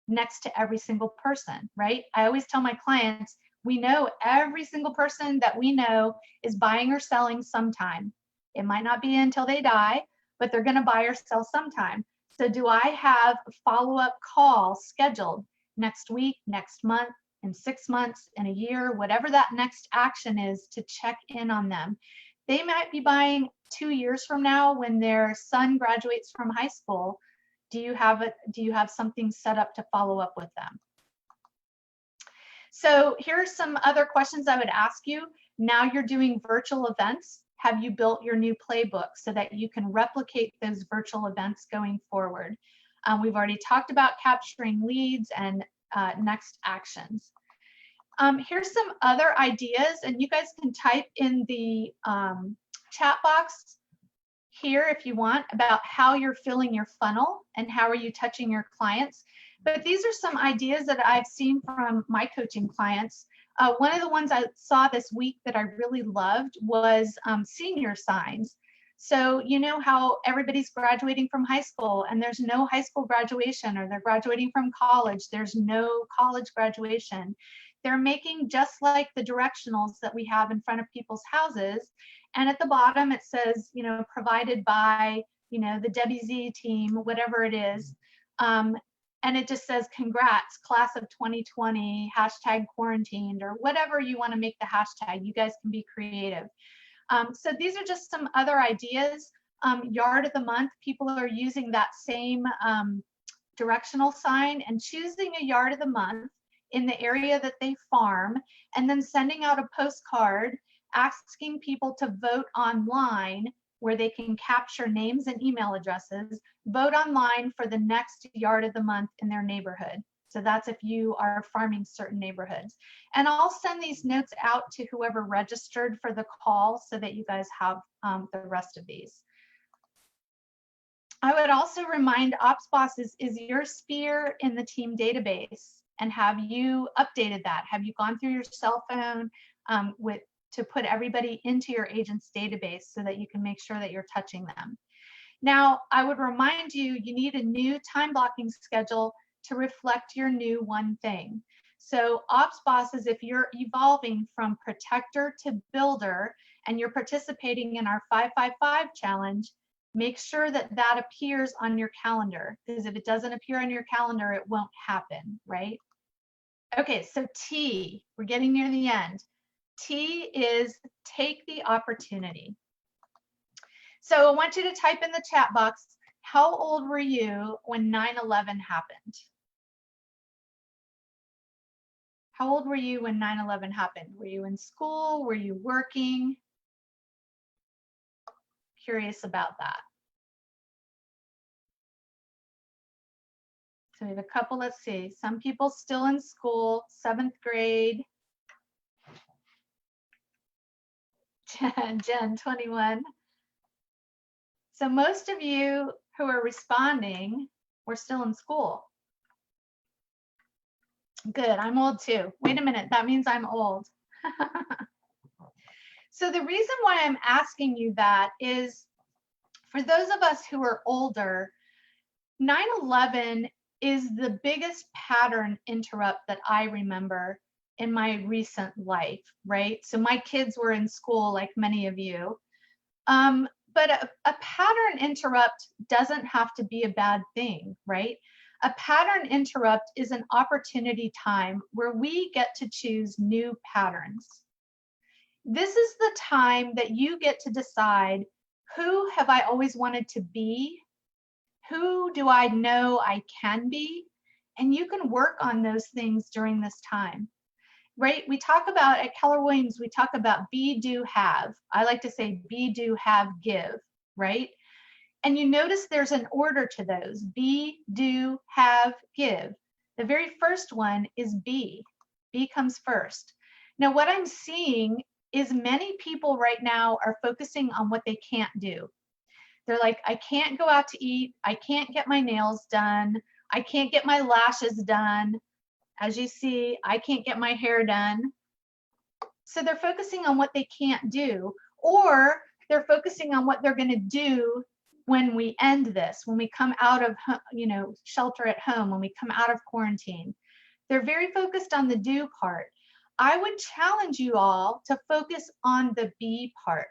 next to every single person, right? I always tell my clients, we know every single person that we know is buying or selling sometime. It might not be until they die, but they're going to buy or sell sometime. So do I have a follow-up call scheduled next week, next month, in 6 months, in a year, whatever that next action is, to check in on them? They might be buying 2 years from now when their son graduates from high school. Do you have something set up to follow up with them? So here's some other questions I would ask you. Now you're doing virtual events. Have you built your new playbook so that you can replicate those virtual events going forward? We've already talked about capturing leads and next actions. Here's some other ideas, and you guys can type in the chat box here if you want about how you're filling your funnel and how are you touching your clients. But these are some ideas that I've seen from my coaching clients. One of the ones I saw this week that I really loved was senior signs. So you know how everybody's graduating from high school and there's no high school graduation, or they're graduating from college, there's no college graduation. They're making just like the directionals that we have in front of people's houses. And at the bottom it says, you know, provided by, you know, the Debbie Z team, whatever it is. And it just says, congrats, class of 2020, hashtag quarantined, or whatever you want to make the hashtag. You guys can be creative. So these are just some other ideas. Yard of the month, people are using that same directional sign and choosing a yard of the month in the area that they farm, and then sending out a postcard asking people to vote online, where they can capture names and email addresses, vote online for the next yard of the month in their neighborhood. So that's if you are farming certain neighborhoods. And I'll send these notes out to whoever registered for the call so that you guys have the rest of these. I would also remind OpsBoss is your sphere in the team database, and have you updated that? Have you gone through your cell phone to put everybody into your agent's database so that you can make sure that you're touching them? Now, I would remind you, you need a new time blocking schedule to reflect your new one thing. So OpsBoss is if you're evolving from protector to builder and you're participating in our 555 challenge, make sure that that appears on your calendar, because if it doesn't appear on your calendar, it won't happen, right? Okay, so T, we're getting near the end. T is take the opportunity. So I want you to type in the chat box, how old were you when 9/11 happened? How old were you when 9/11 happened? Were you in school? Were you working? Curious about that. So we have a couple, let's see, some people still in school, 7th grade. Jen, 21. So most of you who are responding were still in school. Good, I'm old too. Wait a minute, that means I'm old. So the reason why I'm asking you that is, for those of us who are older, 9/11 is the biggest pattern interrupt that I remember in my recent life, right? So my kids were in school like many of you. But a pattern interrupt doesn't have to be a bad thing, right? A pattern interrupt is an opportunity time where we get to choose new patterns. This is the time that you get to decide, who have I always wanted to be? Who do I know I can be? And you can work on those things during this time, right? We talk about, at Keller Williams, we talk about be, do, have. I like to say be, do, have, give, right? And you notice there's an order to those: be, do, have, give. The very first one is be. Be comes first. Now, what I'm seeing is many people right now are focusing on what they can't do. They're like, I can't go out to eat. I can't get my nails done. I can't get my lashes done. As you see, I can't get my hair done. So they're focusing on what they can't do, or they're focusing on what they're going to do when we end this, when we come out of, shelter at home, when we come out of quarantine. They're very focused on the do part. I would challenge you all to focus on the be part,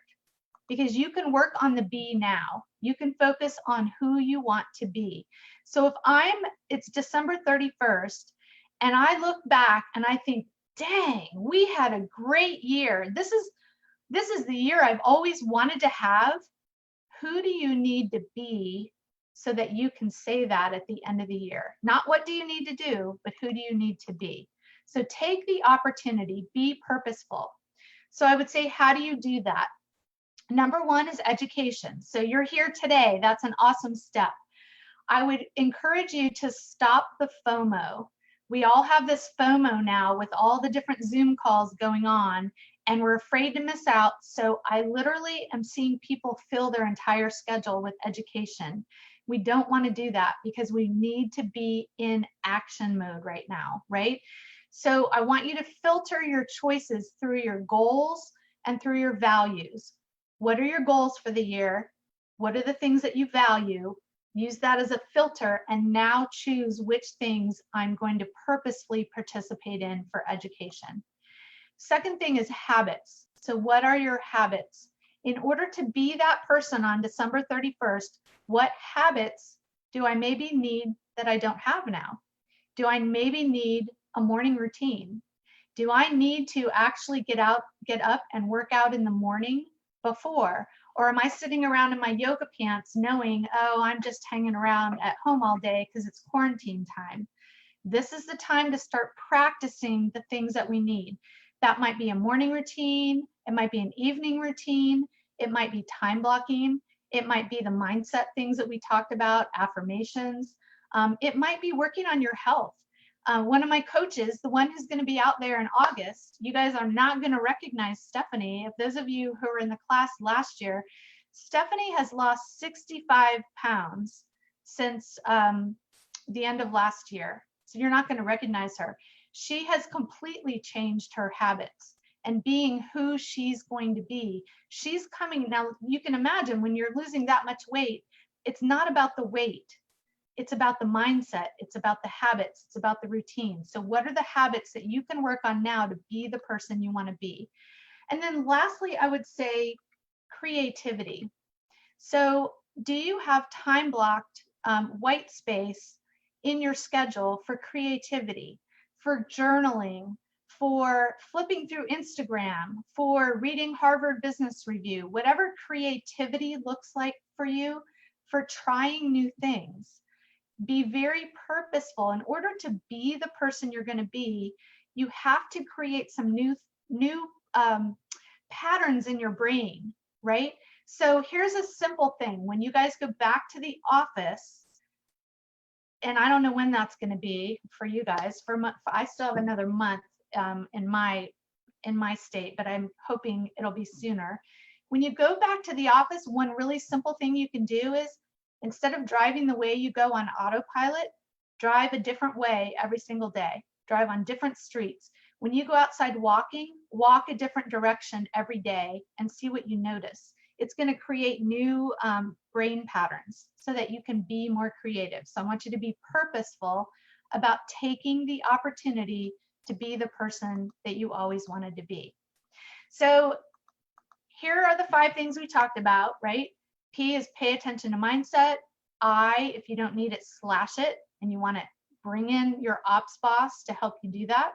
because you can work on the be now. You can focus on who you want to be. So if it's December 31st, and I look back and I think, dang, we had a great year. This is the year I've always wanted to have. Who do you need to be so that you can say that at the end of the year? Not what do you need to do, but who do you need to be? So take the opportunity, be purposeful. So I would say, how do you do that? Number one is education. So you're here today. That's an awesome step. I would encourage you to stop the FOMO. We all have this FOMO now with all the different Zoom calls going on, and we're afraid to miss out. So I literally am seeing people fill their entire schedule with education. We don't want to do that because we need to be in action mode right now, right? So I want you to filter your choices through your goals and through your values. What are your goals for the year? What are the things that you value? Use that as a filter, and now choose which things I'm going to purposefully participate in for education. Second thing is habits. So what are your habits? In order to be that person on December 31st, what habits do I maybe need that I don't have now? Do I maybe need a morning routine? Do I need to actually get up and work out in the morning before? Or am I sitting around in my yoga pants knowing, oh, I'm just hanging around at home all day because it's quarantine time? This is the time to start practicing the things that we need. That might be a morning routine. It might be an evening routine. It might be time blocking. It might be the mindset things that we talked about, affirmations. It might be working on your health. One of my coaches, the one who's going to be out there in August, you guys are not going to recognize Stephanie. If those of you who were in the class last year, Stephanie has lost 65 pounds since the end of last year. So you're not going to recognize her. She has completely changed her habits and being who she's going to be. She's coming now. You can imagine when you're losing that much weight, it's not about the weight. It's about the mindset. It's about the habits. It's about the routine. So what are the habits that you can work on now to be the person you want to be? And then lastly, I would say creativity. So do you have time blocked white space in your schedule for creativity, for journaling, for flipping through Instagram, for reading Harvard Business Review, whatever creativity looks like for you, for trying new things? Be very purposeful. In order to be the person you're going to be, you have to create some new patterns in your brain, right? So here's a simple thing. When you guys go back to the office, and I don't know when that's going to be for you guys. I still have another month in my state, but I'm hoping it'll be sooner. When you go back to the office, one really simple thing you can do is, instead of driving the way you go on autopilot, drive a different way every single day. Drive on different streets. When you go outside walking, walk a different direction every day and see what you notice. It's going to create new brain patterns so that you can be more creative. So I want you to be purposeful about taking the opportunity to be the person that you always wanted to be. So here are the 5 things we talked about, right? P is pay attention to mindset. I, if you don't need it, slash it, and you want to bring in your ops boss to help you do that.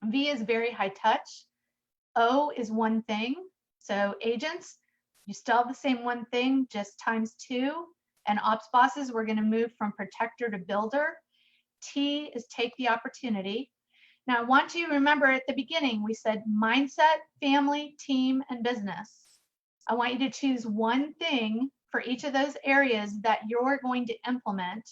V is very high touch. O is one thing. So agents, you still have the same one thing, just times 2. And ops bosses, we're going to move from protector to builder. T is take the opportunity. Now I want you to remember at the beginning, we said mindset, family, team, and business. I want you to choose one thing for each of those areas that you're going to implement.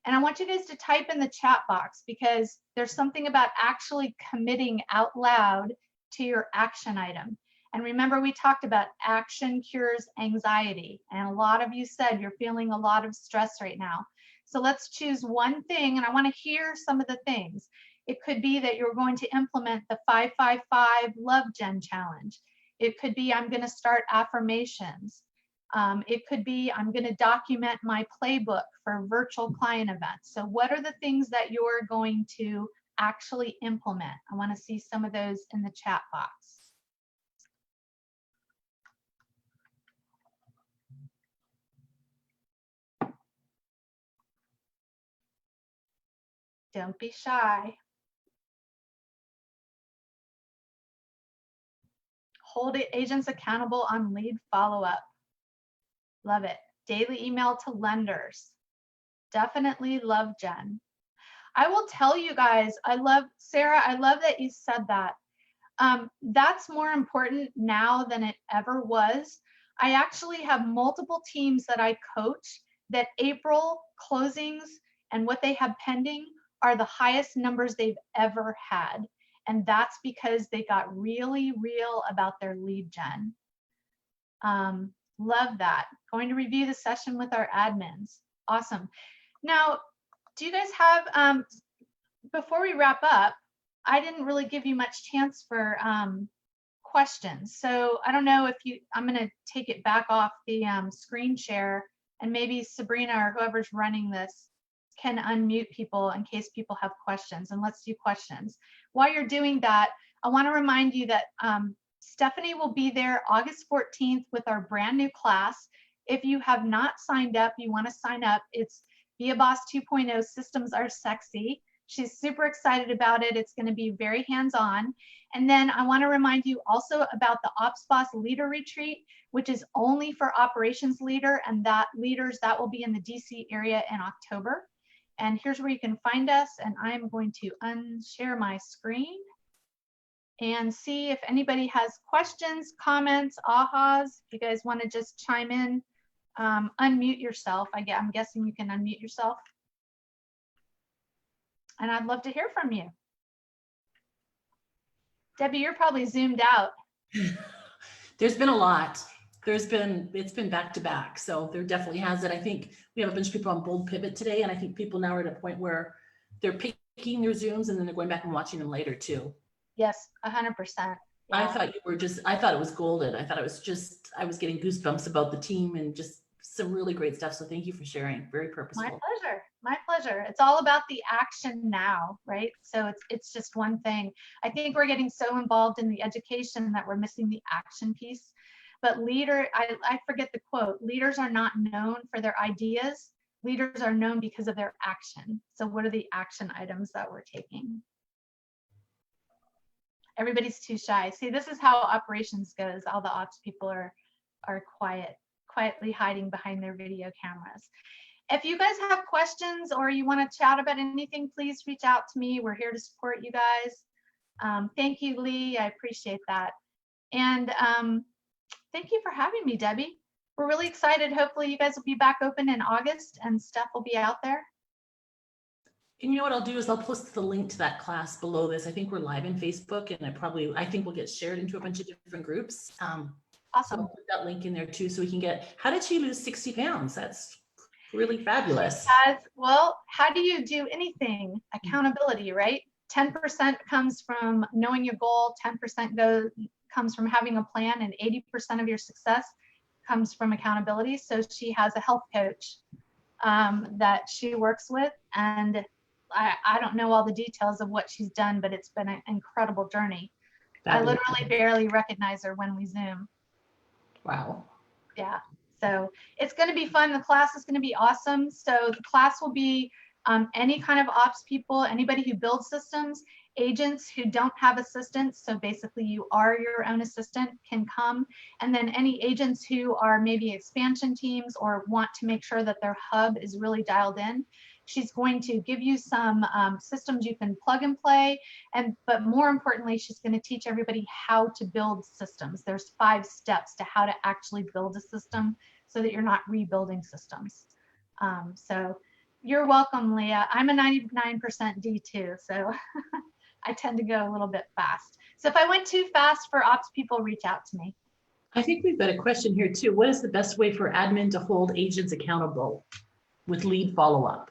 And I want you guys to type in the chat box, because there's something about actually committing out loud to your action item. And remember, we talked about action cures anxiety. And a lot of you said you're feeling a lot of stress right now. So let's choose one thing, and I want to hear some of the things. It could be that you're going to implement the 555 Love Gen Challenge. It could be I'm going to start affirmations. It could be I'm going to document my playbook for virtual client events. So what are the things that you're going to actually implement? I want to see some of those in the chat box. Don't be shy. Hold agents accountable on lead follow-up. Love it. Daily email to lenders. Definitely love Jen. I will tell you guys, I love, Sarah, I love that you said that. That's more important now than it ever was. I actually have multiple teams that I coach that April closings and what they have pending are the highest numbers they've ever had. And that's because they got really real about their lead gen. Love that. Going to review the session with our admins. Awesome. Now, do you guys have, before we wrap up, I didn't really give you much chance for questions. So I don't know if you, I'm going to take it back off the screen share, and maybe Sabrina or whoever's running this can unmute people in case people have questions, and let's do questions. While you're doing that, I want to remind you that Stephanie will be there August 14th with our brand new class. If you have not signed up, you want to sign up. It's Be a Boss 2.0 Systems Are Sexy. She's super excited about it. It's going to be very hands-on. And then I want to remind you also about the Ops Boss Leader Retreat, which is only for operations leader and that will be in the DC area in October. And here's where you can find us. And I'm going to unshare my screen and see if anybody has questions, comments, ahas. If you guys want to just chime in, unmute yourself. I'm guessing you can unmute yourself. And I'd love to hear from you. Debbie, you're probably zoomed out. There's been a lot. It's been back to back. So there definitely has it. I think we have a bunch of people on Bold Pivot today. And I think people now are at a point where they're picking their Zooms and then they're going back and watching them later too. Yes, 100%. Yeah. I thought I thought it was golden. I thought it was I was getting goosebumps about the team and just some really great stuff. So thank you for sharing. Very purposeful. My pleasure. My pleasure. It's all about the action now, right? So it's just one thing. I think we're getting so involved in the education that we're missing the action piece. But I forget the quote, leaders are not known for their ideas. Leaders are known because of their action. So what are the action items that we're taking? Everybody's too shy. See, this is how operations goes. All the ops people are quietly hiding behind their video cameras. If you guys have questions or you want to chat about anything, please reach out to me. We're here to support you guys. Thank you, Lee. I appreciate that. And thank you for having me, Debbie. We're really excited. Hopefully you guys will be back open in August and Steph will be out there. And you know what I'll do is I'll post the link to that class below this. I think we're live in Facebook, and I think we'll get shared into a bunch of different groups. Awesome. So I'll put that link in there too, so we can get, how did she lose 60 pounds? That's really fabulous. Well, how do you do anything? Accountability, right? 10% comes from knowing your goal, 10% comes from having a plan, and 80% of your success comes from accountability. So she has a health coach that she works with, and I don't know all the details of what she's done, but it's been an incredible journey. Fabulous. I literally barely recognize her when we Zoom. Wow. Yeah. So it's going to be fun. The class is going to be awesome. So the class will be any kind of ops people, anybody who builds systems, Agents who don't have assistants, so basically you are your own assistant, can come. And then any agents who are maybe expansion teams or want to make sure that their hub is really dialed in, she's going to give you some systems you can plug and play. But more importantly, she's going to teach everybody how to build systems. There's 5 steps to how to actually build a system so that you're not rebuilding systems. So you're welcome, Leah. I'm a 99% D2, so I tend to go a little bit fast. So if I went too fast for ops people, reach out to me. I think we've got a question here too. What is the best way for admin to hold agents accountable with lead follow-up?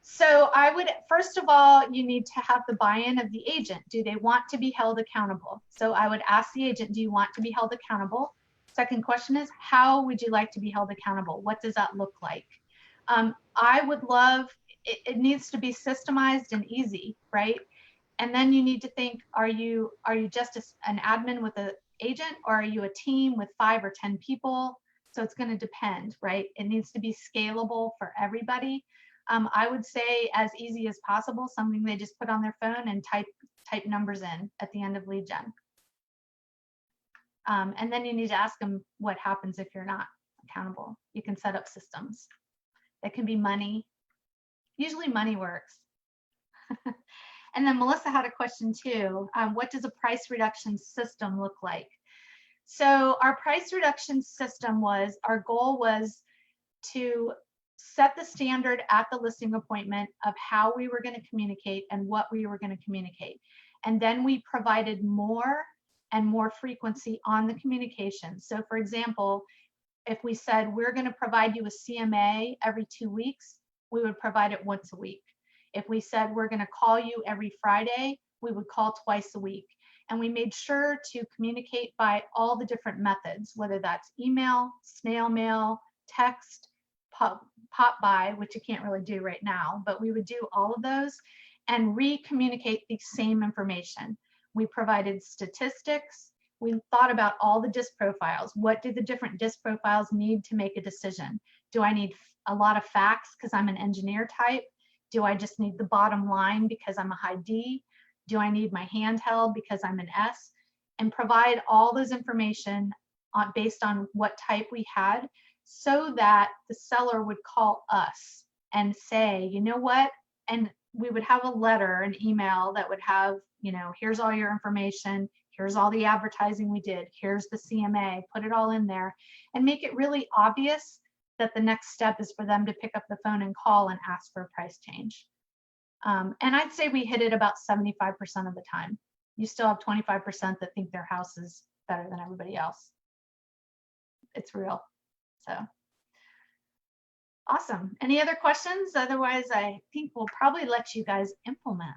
So I would, first of all, you need to have the buy-in of the agent. Do they want to be held accountable? So I would ask the agent, do you want to be held accountable? Second question is, how would you like to be held accountable? What does that look like? I would love, it needs to be systemized and easy, right? And then you need to think, are you just an admin with an agent, or are you a team with 5 or 10 people? So it's going to depend, right? It needs to be scalable for everybody. I would say as easy as possible, something they just put on their phone and type numbers in at the end of lead gen. And then you need to ask them what happens if you're not accountable. You can set up systems. It can be money. Usually money works. And then Melissa had a question too. What does a price reduction system look like? So our price reduction system was, our goal was to set the standard at the listing appointment of how we were going to communicate and what we were going to communicate. And then we provided more and more frequency on the communication. So for example, if we said we're going to provide you a CMA every 2 weeks, we would provide it once a week. If we said we're going to call you every Friday, we would call twice a week. And we made sure to communicate by all the different methods, whether that's email, snail mail, text, pop by, which you can't really do right now, but we would do all of those and re-communicate the same information. We provided statistics. We thought about all the DISC profiles. What do the different DISC profiles need to make a decision? Do I need a lot of facts because I'm an engineer type? Do I just need the bottom line because I'm a high D? Do I need my handheld because I'm an S? And provide all those information based on what type we had, so that the seller would call us and say, you know what? And we would have a letter, an email that would have, you know, here's all your information. Here's all the advertising we did. Here's the CMA, put it all in there and make it really obvious that the next step is for them to pick up the phone and call and ask for a price change. And I'd say we hit it about 75% of the time. You still have 25% that think their house is better than everybody else. It's real. So awesome. Any other questions? Otherwise, I think we'll probably let you guys implement.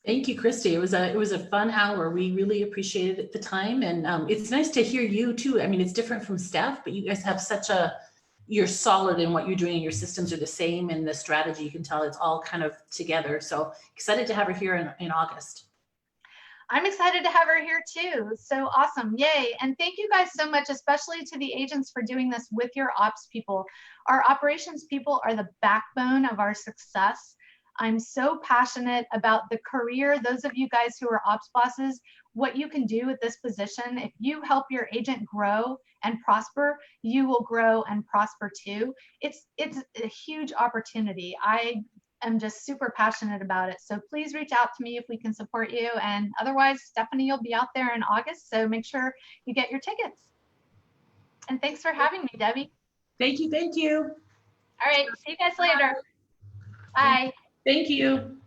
Thank you, Christy. It was a fun hour. We really appreciated the time, and it's nice to hear you too. I mean, it's different from Steph, but you guys have you're solid in what you're doing. Your systems are the same, and the strategy, you can tell it's all kind of together. So excited to have her here in August. I'm excited to have her here too. So awesome. Yay. And thank you guys so much, especially to the agents for doing this with your ops people. Our operations people are the backbone of our success. I'm so passionate about the career. Those of you guys who are ops bosses, what you can do with this position, if you help your agent grow and prosper, you will grow and prosper too. It's a huge opportunity. I'm just super passionate about it. So please reach out to me if we can support you. And otherwise, Stephanie will be out there in August. So make sure you get your tickets. And thanks for having me, Debbie. Thank you. Thank you. All right. See you guys later. Bye. Thank you.